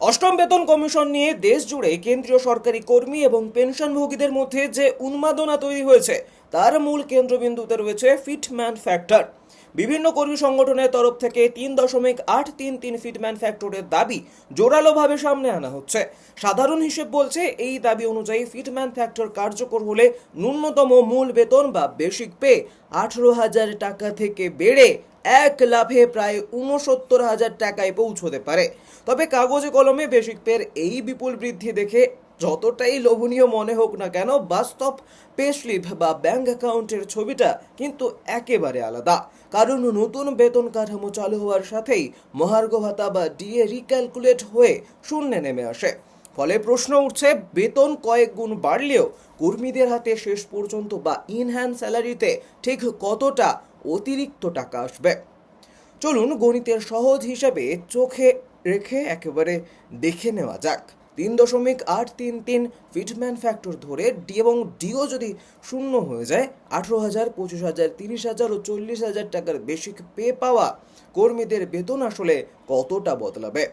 অষ্টম বেতন কমিশন নিয়ে দেশ জুড়ে কেন্দ্রীয় সরকারি কর্মী এবং পেনশনভোগীদের মধ্যে যে উন্মাদনা তৈরি হয়েছে তার মূল কেন্দ্রবিন্দুতে রয়েছে ফিটম্যান ফ্যাক্টর। বিভিন্ন কর্মী সংগঠনের তরফ থেকে 3.833 ফিটম্যান ফ্যাক্টরের দাবি জোরালোভাবে সামনে আনা হচ্ছে। সাধারণ হিসেব বলছে এই দাবি অনুযায়ী ফিটম্যান ফ্যাক্টর কার্যকর হলে ন্যূনতম মূল বেতন বা বেসিক পে 18,000 টাকা থেকে বেড়ে এক লাফে প্রায় 69,000 টাকায় পৌঁছতে পারে। তবে কাগজে কলমে বেসিক পের এই বিপুল বৃদ্ধি দেখে যতটাই লোভনীয় মনে হোক না কেন, বাস্তব পে স্লিপ বা ব্যাংক অ্যাকাউন্টের ছবিটা কিন্তু একেবারে আলাদা। কারণ নতুন বেতন কাঠামো চালু হওয়ার সাথেই মহার্ঘ ভাতা বা ডিএ রিক্যালকুলেট হয়ে শূন্যে নেমে আসে। ফলে প্রশ্ন উঠছে, বেতন কয়েক গুণ বাড়লেও কর্মীদের হাতে শেষ পর্যন্ত বা ইন হ্যান্ড স্যালারিতে ঠিক কতটা অতিরিক্ত টাকা আসবে। চলুন গণিতের সহজ হিসাবে চোখে রেখে একেবারে দেখে নেওয়া যাক। 3.833 ফিটম্যান ফ্যাক্টর ধরে ডি এবং ডিও যদি শূন্য হয়ে যায়, 18,000, 25,000, 30,000 ও 40,000 টাকার বেসিক পে পাওয়া কর্মীদের বেতন আসলে কতটা বদলাবে।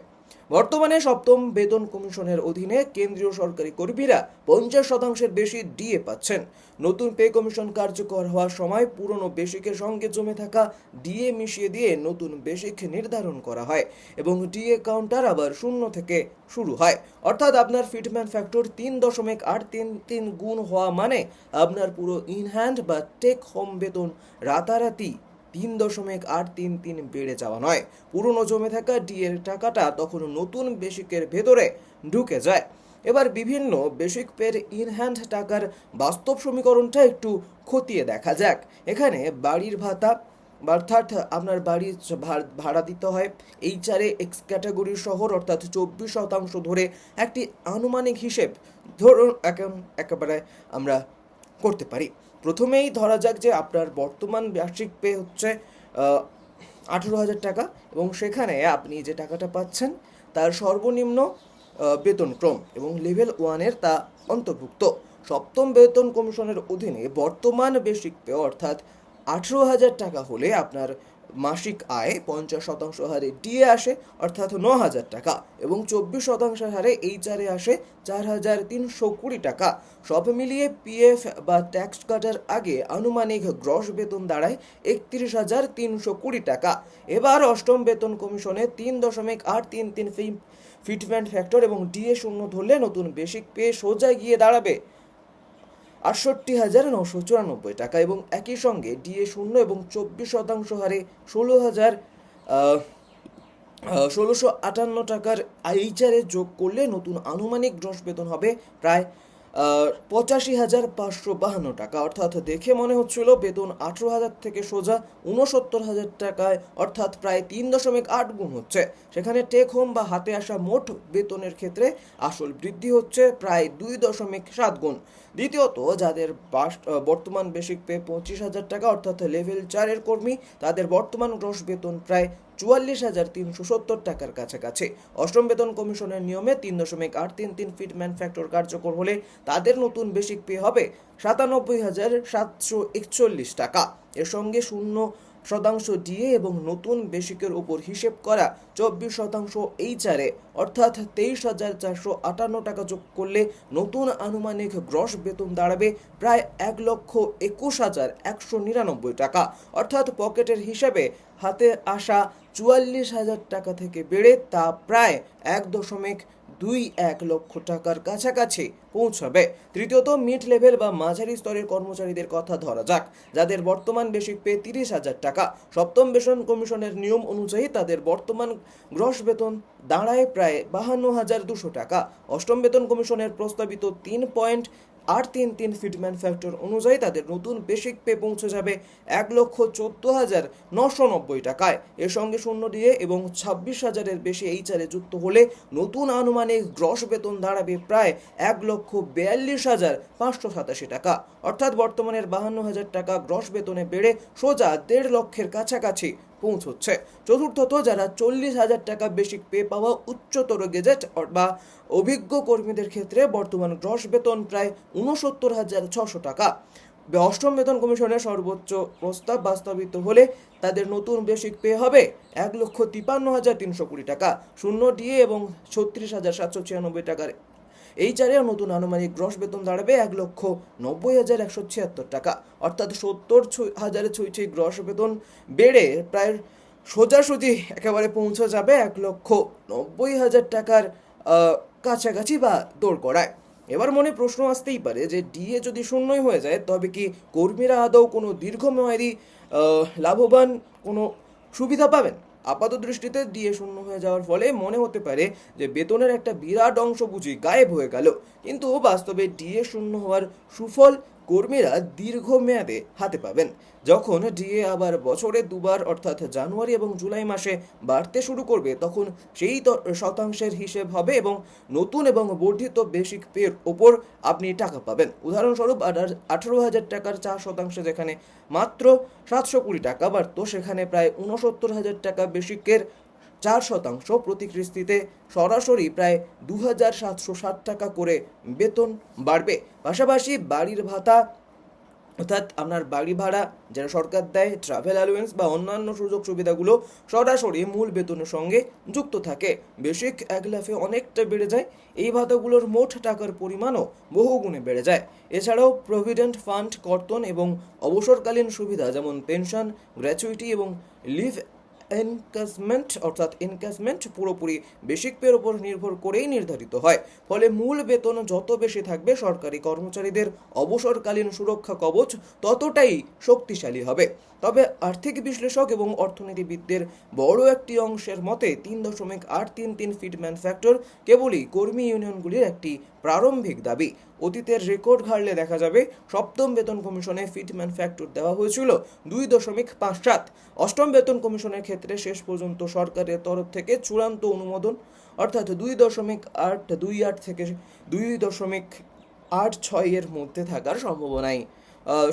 বর্তমানে সপ্তম বেতন কমিশনের অধীনে কেন্দ্রীয় সরকারি কর্মীরা 50% বেশি ডিএ পাচ্ছেন। নতুন পে কমিশন কার্যকর হওয়ার সময় পুরনো বেসিকের সঙ্গে জমে থাকা ডিএ মিশিয়ে দিয়ে নতুন বেসিক নির্ধারণ করা হয় এবং ডিএ কাউন্টার আবার শূন্য থেকে শুরু হয়। অর্থাৎ আপনার ফিটম্যান ফ্যাক্টর 3.833 গুণ হওয়া মানে আপনার পুরো ইন হ্যান্ড বা টেক হোম বেতন রাতারাতি 3.833 বেড়ে যাওয়া নয়, পুরনো জমে থাকা ডি এর টাকাটা তখন নতুন বেসিকের ভেতরে ঢুকে যায়। এবার বিভিন্ন বেসিক পের ইন হ্যান্ড টাকার বাস্তব সমীকরণটা একটু খতিয়ে দেখা যাক। এখানে বাড়ির ভাতা অর্থাৎ আপনার বাড়ির ভাড়া দিতে হয়, এইচআরএ এক্স ক্যাটাগরির শহর অর্থাৎ 24% ধরে একটি আনুমানিক হিসেব ধরুন একেবারে আমরা করতে পারি। প্রথমেই ধরা যাক যে আপনার বর্তমান বার্ষিক পে হচ্ছে 18,000 টাকা এবং সেখানে আপনি যে টাকাটা পাচ্ছেন তার সর্বনিম্ন বেতনক্রম এবং লেভেল 1-এর তা অন্তর্ভুক্ত। সপ্তম বেতন কমিশনের অধীনে বর্তমান বেসিক পে অর্থাৎ 18,000 টাকা হলে আপনার মাসিক আয় 50% হারে ডিএ আসে অর্থাৎ 9,000 টাকা এবং 24% হারে এইচআরএ আসে 4,320 টাকা। সব মিলিয়ে পিএফ বা ট্যাক্স কাটার আগে আনুমানিক গ্রস বেতন দাঁড়ায় 31,320 টাকা। এবার অষ্টম বেতন কমিশনে 3.833 ফিটম্যান ফ্যাক্টর এবং ডিএ শূন্য ধরলে নতুন বেসিক পে সোজা গিয়ে দাঁড়াবে 68,994 টাকা এবং একই সঙ্গে ডিএ শূন্য এবং 24% হারে 16,58 টাকার এইচআরএ যোগ করলে নতুন আনুমানিক গ্রস বেতন হবে প্রায় 85,552 টাকা। অর্থাৎ দেখে মনে হচ্ছিল বেতন 18,000 থেকে সোজা 69,000 টাকায় অর্থাৎ প্রায় 3.8 গুণ হচ্ছে। সেখানে টেক হোম বা হাতে আসা মোট বেতনের ক্ষেত্রে আসল বৃদ্ধি হচ্ছে প্রায় 2.7 গুণ। দ্বিতীয়ত, যাদের বর্তমান বেসিক পে 25,000 টাকা অর্থাৎ লেভেল 4-এর কর্মী, তাদের বর্তমান গ্রস বেতন প্রায় 44,370 টাকার কাছাকাছি। অষ্টম বেতন কমিশনের নিয়মে 3.833 ফিটম্যান ফ্যাক্টর কার্যকর হলে তাদের নতুন বেসিক পে হবে 97,741 টাকা। এর সঙ্গে 0% ডিএ এবং নতুন বেসিকের উপর হিসেব করা 24% এইচআরএ অর্থাৎ 23,458 টাকা যোগ করলে নতুন আনুমানিক গ্রস বেতন দাঁড়াবে প্রায় 1,21,199 টাকা। অর্থাৎ পকেটের হিসাবে হাতে আসা 44,000 টাকা থেকে বেড়ে তা প্রায় 1.21 লক্ষ টাকার কাছাকাছি পৌঁছাবে। তৃতীয়ত, মিড লেভেল বা মাঝারি স্তরের কর্মচারীদের কথা ধরা যাক, যাদের বর্তমান বেসিক পে 30,000 টাকা। সপ্তম বেতন কমিশনের নিয়ম অনুযায়ী তাদের বর্তমান গ্রস বেতন দাঁড়ায় প্রায় 52,200 টাকা। অষ্টম বেতন কমিশনের প্রস্তাবিত 3.833 ফিটম্যান ফ্যাক্টর অনুযায়ী তাদের নতুন বেসিক পে পৌঁছে যাবে 1,14,990 টাকায়। এর সঙ্গে শূন্য দিয়ে এবং 26,000-এর বেশি এইচআরএ যুক্ত হলে নতুন আনুমানিক গ্রস বেতন দাঁড়াবে প্রায় 1,42,587 টাকা। অর্থাৎ বর্তমানের 52,000 টাকা গ্রস বেতনে বেড়ে সোজা 1.5 লক্ষের কাছাকাছি পৌঁছচ্ছে। চতুর্থত, যারা 40,000 টাকা বেসিক পে পাওয়া উচ্চতর গেজেট বা অভিজ্ঞ কর্মীদের ক্ষেত্রে বর্তমান গ্রস বেতন প্রায় 69,600 টাকা। অষ্টম বেতন কমিশনের সর্বোচ্চ প্রস্তাব বাস্তবিত হলে তাদের নতুন বেসিক পে হবে 1,53,320 টাকা, শূন্য ডিএ এবং 36,796 টাকার এইচআরে নতুন আনুমানিক গ্রস বেতন দাঁড়াবে 1,90,176 টাকা, অর্থাৎ 70,000 ছুঁই গ্রস বেতন বেড়ে প্রায় সোজাসুজি একেবারে পৌঁছে যাবে 1,90,000 টাকার কাছাকাছি বা দৌড় করায়। এবার মনে প্রশ্ন আসতেই পারে যে ডিএ যদি শূন্যই হয়ে যায় তবে কি কর্মীরা আদৌ কোনো দীর্ঘমেয়াদী লাভবান কোনো সুবিধা পাবেন? আপাত দৃষ্টিতে ডিএ শূন্য হয়ে যাওয়ার ফলে মনে হতে পারে যে বেতনের একটা বিরাট অংশ বুঝি গায়েব হয়ে গেল, কিন্তু বাস্তবে ডিএ শূন্য হওয়ার সুফল কর্মীরা দীর্ঘমেয়াদে হাতে পাবেন। যখন ডিএ আবার বছরে দুবার অর্থাৎ জানুয়ারি এবং জুলাই মাসে বাড়তে শুরু করবে তখন সেই শতাংশের হিসেব হবে এবং নতুন এবং বর্ধিত বেসিক পের ওপর আপনি টাকা পাবেন। উদাহরণস্বরূপ 18,000 টাকার 4% যেখানে মাত্র 720 টাকা বাড়ত, সেখানে প্রায় 69,000 টাকা বেসিকের 4% প্রতি কিস্তিতে সরাসরি প্রায় 2,760 টাকা করে বেতন বাড়বে। পাশাপাশি বাড়ির ভাতা অর্থাৎ আপনার বাড়ি ভাড়া যারা সরকার দেয়, ট্রাভেল অ্যালাউয়েন্স বা অন্যান্য সুযোগ সুবিধাগুলো সরাসরি মূল বেতনের সঙ্গে যুক্ত থাকে। বেসিক এক লাফে অনেকটা বেড়ে যায়, এই ভাতাগুলোর মোট টাকার পরিমাণও বহুগুণে বেড়ে যায়। এছাড়াও প্রভিডেন্ট ফান্ড কর্তন এবং অবসরকালীন সুবিধা যেমন পেনশন, গ্র্যাচুইটি এবং লিভ এনক্যাশমেন্ট পুরোপুরি বেসিক পের উপর নির্ভর করেই নির্ধারিত হয়। ফলে মূল বেতন যত বেশি থাকবে সরকারি কর্মচারীদের অবসরকালীন সুরক্ষা কবচ ততটাই শক্তিশালী হবে। তবে আর্থিক বিশ্লেষক এবং অর্থনীতিবিদদের বড় একটি অংশের মতে 3.833 ফিটম্যান ফ্যাক্টর কেবলই কর্মী ইউনিয়নগুলির একটি প্রারম্ভিক দাবি। অতীতের রেকর্ড ঘাটলে দেখা যাবে সপ্তম বেতন কমিশনে ফিটম্যান ফ্যাক্টর দেওয়া হয়েছিল 2.57। অষ্টম বেতন কমিশনের ক্ষেত্রে শেষ পর্যন্ত সরকারের তরফ থেকে চূড়ান্ত অনুমোদন অর্থাৎ 2.828 থেকে 2.86 এর মধ্যে থাকার সম্ভাবনাই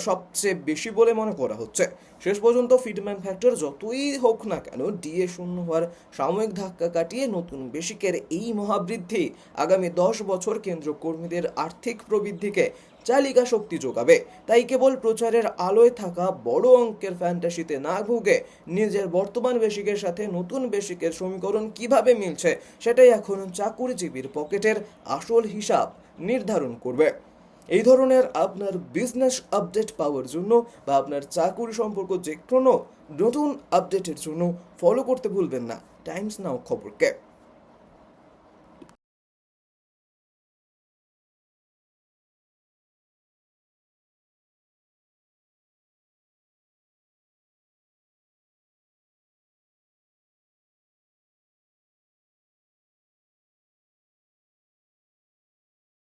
সবচেয়ে বেশি বলে মনে করা হচ্ছে। শেষ পর্যন্ত ফিটম্যান ফ্যাক্টর যতই হোক না কেন ডিএ শূন্য হওয়ার সাময়িক ধাক্কা কাটিয়ে নতুন বেসিকের এই মহাবৃদ্ধি আগামী 10 বছর কেন্দ্র কর্মীদের আর্থিক প্রবৃদ্ধিকে চালিকা শক্তি যোগাবে। তাই কেবল প্রচারের আলোয় থাকা বড় অঙ্কের ফ্যান্টাসিতে না ভুগে নিজের বর্তমান বেসিকের সাথে নতুন বেসিকের সমীকরণ কিভাবে মিলছে সেটাই এখন চাকুরিজীবীর পকেটের আসল হিসাব নির্ধারণ করবে। এই ধরনের আপনার বিজনেস আপডেট পাওয়ার জন্য বা আপনার চাকুরি সম্পর্ক যে কোনো নতুন আপডেটের জন্য ফলো করতে ভুলবেন না টাইমস নাও খবরকে।